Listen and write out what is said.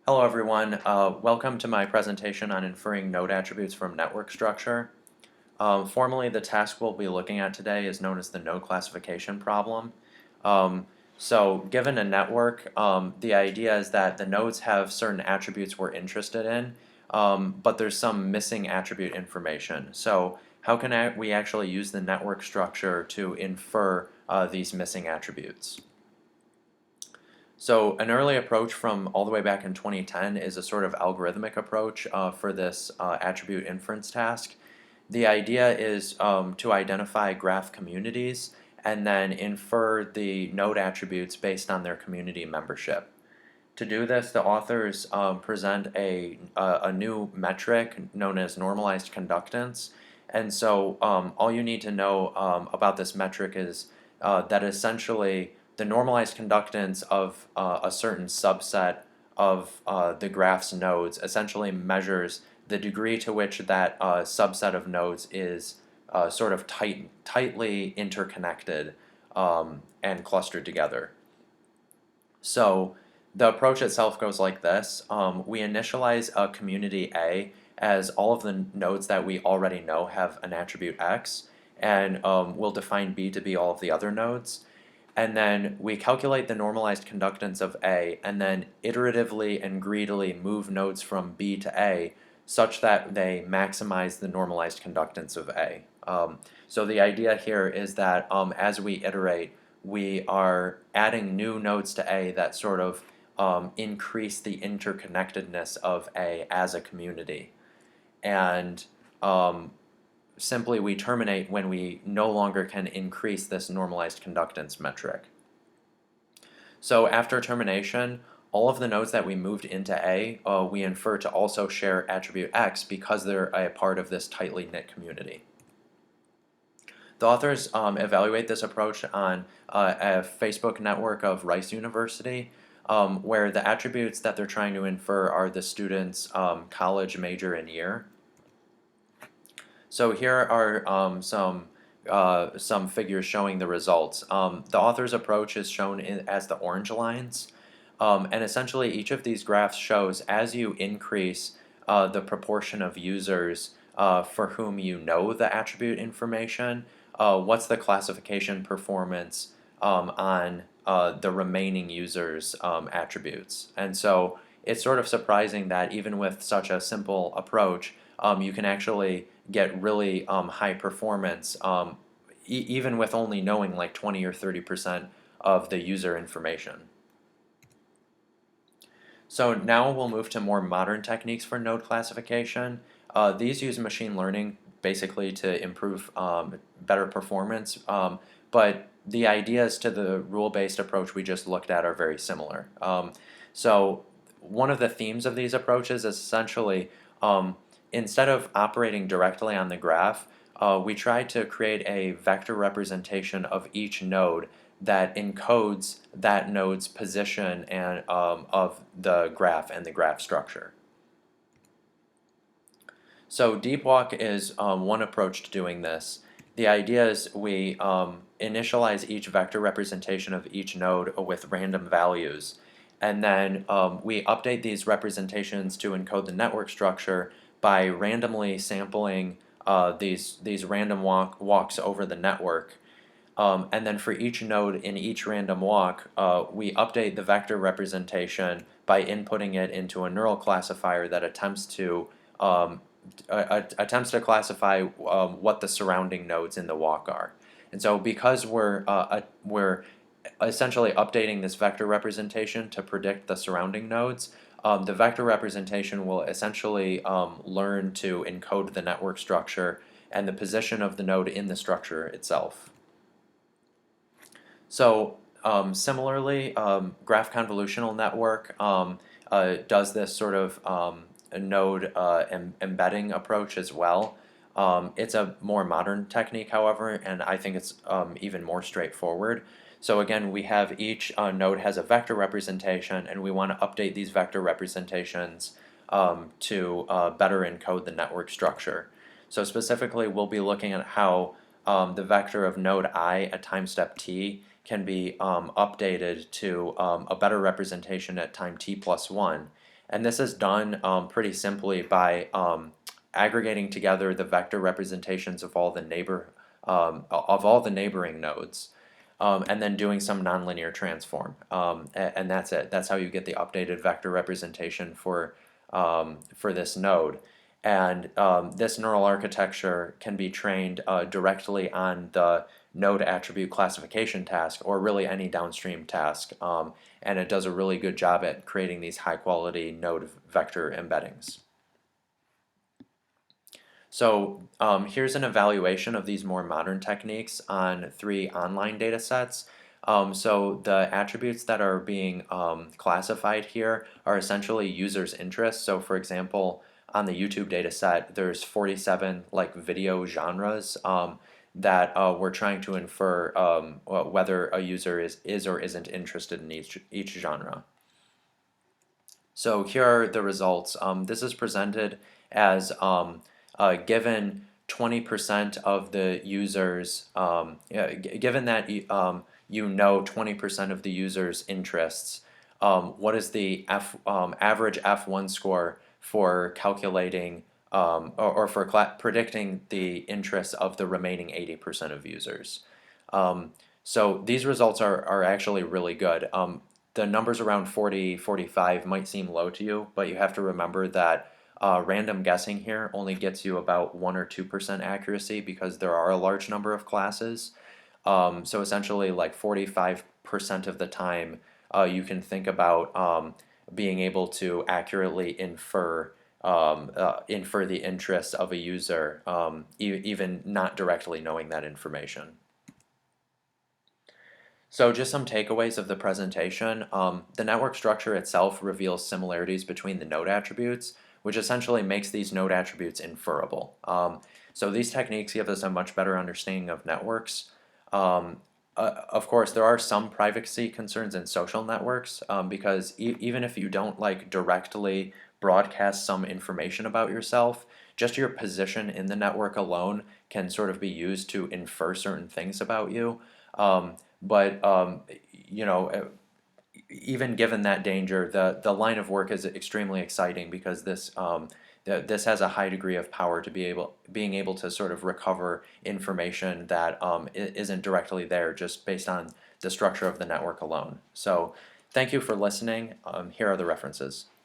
Hello everyone, welcome to my presentation on inferring node attributes from network structure. Formally, the task we'll be looking at today is known as the node classification problem. So given a network, the idea is that the nodes have certain attributes we're interested in, but there's some missing attribute information. So how can we actually use the network structure to infer these missing attributes? So an early approach from all the way back in 2010 is a sort of algorithmic approach for this attribute inference task. The idea is to identify graph communities and then infer the node attributes based on their community membership. To do this, the authors present a new metric known as normalized conductance. And so all you need to know about this metric is that essentially the normalized conductance of a certain subset of the graph's nodes essentially measures the degree to which that subset of nodes is sort of tightly interconnected and clustered together. So the approach itself goes like this. We initialize a community A as all of the nodes that we already know have an attribute X, and we'll define B to be all of the other nodes. And then we calculate the normalized conductance of A, and then iteratively and greedily move nodes from B to A such that they maximize the normalized conductance of A. So the idea here is that as we iterate, we are adding new nodes to A that sort of increase the interconnectedness of A as a community. And simply we terminate when we no longer can increase this normalized conductance metric. So after termination, all of the nodes that we moved into A, we infer to also share attribute X because they're a part of this tightly knit community. The authors evaluate this approach on a Facebook network of Rice University, where the attributes that they're trying to infer are the student's college major and year. So here are some figures showing the results. The author's approach is shown as the orange lines, and essentially each of these graphs shows as you increase the proportion of users for whom you know the attribute information, what's the classification performance on the remaining users' attributes. And so it's sort of surprising that even with such a simple approach, you can actually get really high performance even with only knowing like 20 or 30% of the user information. So now we'll move to more modern techniques for node classification. These use machine learning basically to improve better performance, but the ideas to the rule-based approach we just looked at are very similar. So one of the themes of these approaches is essentially instead of operating directly on the graph, we try to create a vector representation of each node that encodes that node's position and of the graph and the graph structure. So deep walk is one approach to doing this. The idea is we initialize each vector representation of each node with random values, and then we update these representations to encode the network structure by randomly sampling these random walks over the network. And then for each node in each random walk, we update the vector representation by inputting it into a neural classifier that attempts to classify what the surrounding nodes in the walk are. And so because we're essentially updating this vector representation to predict the surrounding nodes, the vector representation will essentially learn to encode the network structure and the position of the node in the structure itself. So similarly, graph convolutional network does this sort of node embedding approach as well. It's a more modern technique, however, and I think it's even more straightforward. So again, we have each node has a vector representation, and we want to update these vector representations to better encode the network structure. So specifically, we'll be looking at how the vector of node I at time step t can be updated to a better representation at time t plus 1. And this is done pretty simply by aggregating together the vector representations of of all the neighboring nodes, and then doing some nonlinear transform, and that's it. That's how you get the updated vector representation for this node. And this neural architecture can be trained directly on the node attribute classification task, or really any downstream task. And it does a really good job at creating these high quality node vector embeddings. So here's an evaluation of these more modern techniques on 3 online data sets. So the attributes that are being classified here are essentially users' interests. So for example, on the YouTube data set, there's 47 like video genres that we're trying to infer whether a user is or isn't interested in each genre. So here are the results. This is presented as given 20% of the users, given that you know 20% of the users' interests, what is the average F1 score for calculating or for predicting the interests of the remaining 80% of users? So these results are actually really good. The numbers around 40, 45 might seem low to you, but you have to remember that random guessing here only gets you about 1 or 2% accuracy because there are a large number of classes. So essentially, like 45% of the time, you can think about being able to accurately infer the interests of a user, even not directly knowing that information. So just some takeaways of the presentation. The network structure itself reveals similarities between the node attributes, which essentially makes these node attributes inferable. So these techniques give us a much better understanding of networks. Of course, there are some privacy concerns in social networks because even if you don't like directly broadcast some information about yourself, just your position in the network alone can sort of be used to infer certain things about you. But you know, even given that danger, the line of work is extremely exciting because this has a high degree of power to being able to sort of recover information that isn't directly there just based on the structure of the network alone. So thank you for listening. Here are the references.